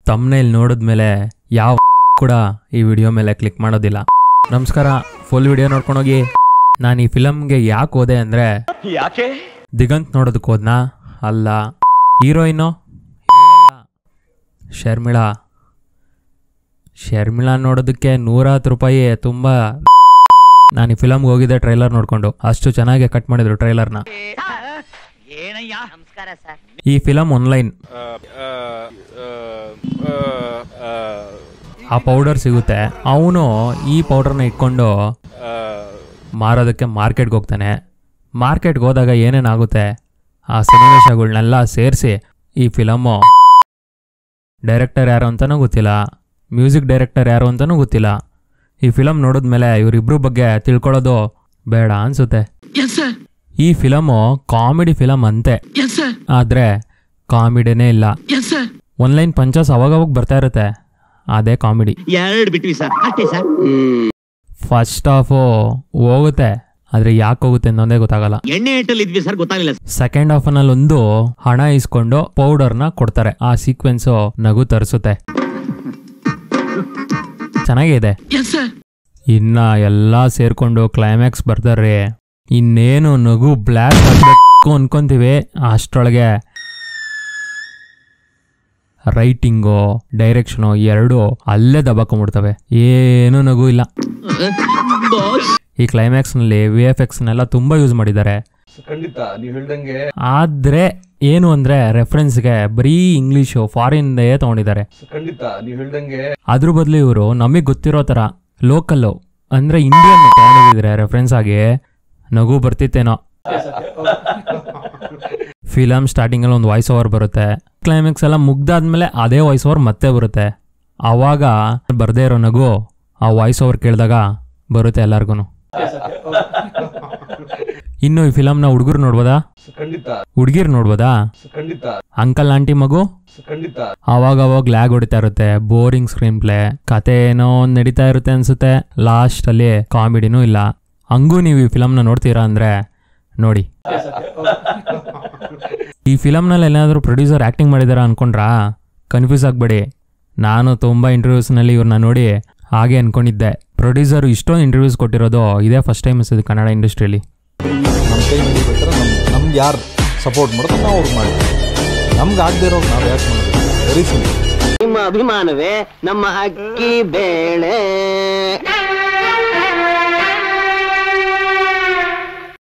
Thumbnail ನೋಡಿದ್ಮೇಲೆ ಯಾವ ಕೂಡ ಈ ವಿಡಿಯೋ ಮೇಲೆ ಕ್ಲಿಕ್ ಮಾಡೋದಿಲ್ಲ. ನಮಸ್ಕಾರ, ಫುಲ್ ವಿಡಿಯೋ ನೋಡ್ಕೊಂಡೋಗಿ. ನಾನು ಈ ಫಿಲಮ್ಗೆ ಯಾಕೆ ಹೋದೆ ಅಂದರೆ ದಿಗಂತ್ ನೋಡೋದಕ್ಕೆ ಹೋದ್ನಾ? ಅಲ್ಲ. ಹೀರೋಯಿನ್ನು ಶರ್ಮಿಳಾ ನೋಡೋದಕ್ಕೆ 110 ರೂಪಾಯಿ. ತುಂಬ ನಾನು ಈ ಫಿಲಮ್ಗೆ ಹೋಗಿದ್ದೆ ಟ್ರೈಲರ್ ನೋಡ್ಕೊಂಡು. ಅಷ್ಟು ಚೆನ್ನಾಗಿ ಕಟ್ ಮಾಡಿದ್ರು ಟ್ರೈಲರ್ನ. ಈ ಫಿಲಮ್ ಆನ್ಲೈನ್. ಆ ಪೌಡರ್ ಸಿಗುತ್ತೆ. ಅವನು ಈ ಪೌಡರ್ನ ಇಟ್ಕೊಂಡು ಮಾರೋದಕ್ಕೆ ಮಾರ್ಕೆಟ್ಗೆ ಹೋಗ್ತಾನೆ. ಮಾರ್ಕೆಟ್ಗೆ ಹೋದಾಗ ಏನೇನಾಗುತ್ತೆ ಆ ಸನ್ನಿವೇಶಗಳನ್ನೆಲ್ಲ ಸೇರಿಸಿ ಈ ಫಿಲಮು ಡೈರೆಕ್ಟರ್ ಯಾರು ಅಂತಲೂ ಗೊತ್ತಿಲ್ಲ, ಮ್ಯೂಸಿಕ್ ಡೈರೆಕ್ಟರ್ ಯಾರು ಅಂತಲೂ ಗೊತ್ತಿಲ್ಲ. ಈ ಫಿಲಮ್ ನೋಡಿದ್ಮೇಲೆ ಇವರಿಬ್ರು ಬಗ್ಗೆ ತಿಳ್ಕೊಳ್ಳೋದು ಬೇಡ ಅನ್ಸುತ್ತೆ. ಈ ಫಿಲಮು ಕಾಮಿಡಿ ಫಿಲಮ್ ಅಂತೆ, ಆದರೆ ಕಾಮಿಡಿನೇ ಇಲ್ಲ. ಆನ್ಲೈನ್ ಪಂಚಸ್ ಅವಾಗವಾಗ ಬರ್ತಾ ಇರುತ್ತೆ, ಅದೇ ಕಾಮಿಡಿ. ಫಸ್ಟ್ ಹಾಫು ಹೋಗುತ್ತೆ, ಆದ್ರೆ ಯಾಕೆ ಹೋಗುತ್ತೆ ಅನ್ನೋದೇ ಗೊತ್ತಾಗಲ್ಲ. ಸೆಕೆಂಡ್ ಹಾಫ್ ನಲ್ಲಿ ಒಂದು ಹಣ ಇಸ್ಕೊಂಡು ಪೌಡರ್ನ ಕೊಡ್ತಾರೆ. ಆ ಸೀಕ್ವೆನ್ಸ್ ನಗು ತರಿಸುತ್ತೆ, ಚೆನ್ನಾಗಿದೆ. ಇನ್ನ ಎಲ್ಲಾ ಸೇರ್ಕೊಂಡು ಕ್ಲೈಮ್ಯಾಕ್ಸ್ ಬರ್ತಾರೆ. ಇನ್ನೇನು ನಗು ಬ್ಲಾಕ್ ಆಗ್ಬೇಕು ಅನ್ಕೊಂತೀವಿ, ಅಷ್ಟರೊಳಗೆ ರೈಟಿಂಗು ಡೈರೆಕ್ಷನು ಎರಡು ಅಲ್ಲೇ ದಬಾಕೊಂಡ್ಬಿಡ್ತವೆ. ಏನು ನಗು ಇಲ್ಲ. ಈ ಕ್ಲೈಮ್ಯಾಕ್ಸ್ ನಲ್ಲಿ VFX ತುಂಬಾ ಯೂಸ್ ಮಾಡಿದ್ದಾರೆ. ಆದ್ರೆ ಏನು ಅಂದ್ರೆ ರೆಫರೆನ್ಸ್ಗೆ ಬರೀ ಇಂಗ್ಲಿಷು ಫಾರಿನ್ ತಗೊಂಡಿದ್ದಾರೆ. ಅದ್ರ ಬದಲು ಇವರು ನಮಗ್ ಗೊತ್ತಿರೋ ತರ ಲೋಕಲ್ ಅಂದ್ರೆ ಇಂಡಿಯನ್ ತಗೊಂಡಿದ್ರೆ ರೆಫರೆನ್ಸ್ ಆಗಿ ನಗು ಬರ್ತಿತ್ತೇನೋ. ಫಿಲಮ್ ಸ್ಟಾರ್ಟಿಂಗ್ ಅಲ್ಲಿ ಒಂದು ವಾಯ್ಸ್ ಓವರ್ ಬರುತ್ತೆ. ಕ್ಲೈಮ್ಯಾಕ್ಸ್ ಎಲ್ಲ ಮುಗ್ದಾದ್ಮೇಲೆ ಅದೇ ವಾಯ್ಸ್ ಓವರ್ ಮತ್ತೆ ಬರುತ್ತೆ. ಅವಾಗ ಬರ್ದೇ ಇರೋ ನಗು ಆ ವಾಯ್ಸ್ ಓವರ್ ಕೇಳಿದಾಗ ಬರುತ್ತೆ ಎಲ್ಲಾರ್ಗು. ಇನ್ನು ಈ ಫಿಲಮ್ ನ ಹುಡುಗರು ನೋಡ್ಬೋದಾ? ಹುಡುಗಿರ್ ನೋಡ್ಬೋದಾ? ಅಂಕಲ್ ಆಂಟಿ ಮಗು ಅವಾಗ ಲ್ಯಾಗ್ ಹೊಡಿತಾ ಇರುತ್ತೆ. ಬೋರಿಂಗ್ ಸ್ಕ್ರೀನ್ ಪ್ಲೇ, ಕತೆ ಏನೋ ನಡೀತಾ ಇರುತ್ತೆ ಅನ್ಸುತ್ತೆ. ಲಾಸ್ಟ್ ಅಲ್ಲಿ ಕಾಮಿಡಿನೂ ಇಲ್ಲ. ಹಂಗೂ ನೀವು ಈ ಫಿಲಮ್ನ ನೋಡ್ತೀರಾ ಅಂದ್ರೆ ನೋಡಿ. ಈ ಫಿಲಮ್ ನಲ್ಲಿ ಏನಾದ್ರು ಪ್ರೊಡ್ಯೂಸರ್ ಆಕ್ಟಿಂಗ್ ಮಾಡಿದಾರ ಅನ್ಕೊಂಡ್ರಾ? ಕನ್ಫ್ಯೂಸ್ ಆಗ್ಬೇಡಿ. ನಾನು ತುಂಬಾ ಇಂಟರ್ವ್ಯೂಸ್ ನಲ್ಲಿ ಇವ್ರನ್ನ ನೋಡಿ ಹಾಗೆ ಅನ್ಕೊಂಡಿದ್ದೆ. ಪ್ರೊಡ್ಯೂಸರ್ ಇಷ್ಟೊಂದು ಇಂಟರ್ವ್ಯೂಸ್ ಕೊಟ್ಟಿರೋದು ಇದೇ ಫಸ್ಟ್ ಟೈಮ್ ಅನ್ಸುತ್ತೆ ಕನ್ನಡ ಇಂಡಸ್ಟ್ರಿಯಲ್ಲಿ. ನಮ್ಗೆ ಯಾರು ಸಪೋರ್ಟ್ ಮಾಡೋದು ನಾವು ಅವ್ರು ಮಾಡಿ, ನಮ್ಗೆ ಆಗದೆ ಇರೋದು ನಾವು ಯಾಕೆ ಮಾಡೋದು? Very simple. ನಿಮ್ಮ ಅಭಿಮಾನವೇ ನಮ್ಮ ಅಕ್ಕಿ ಬೇಳೆ.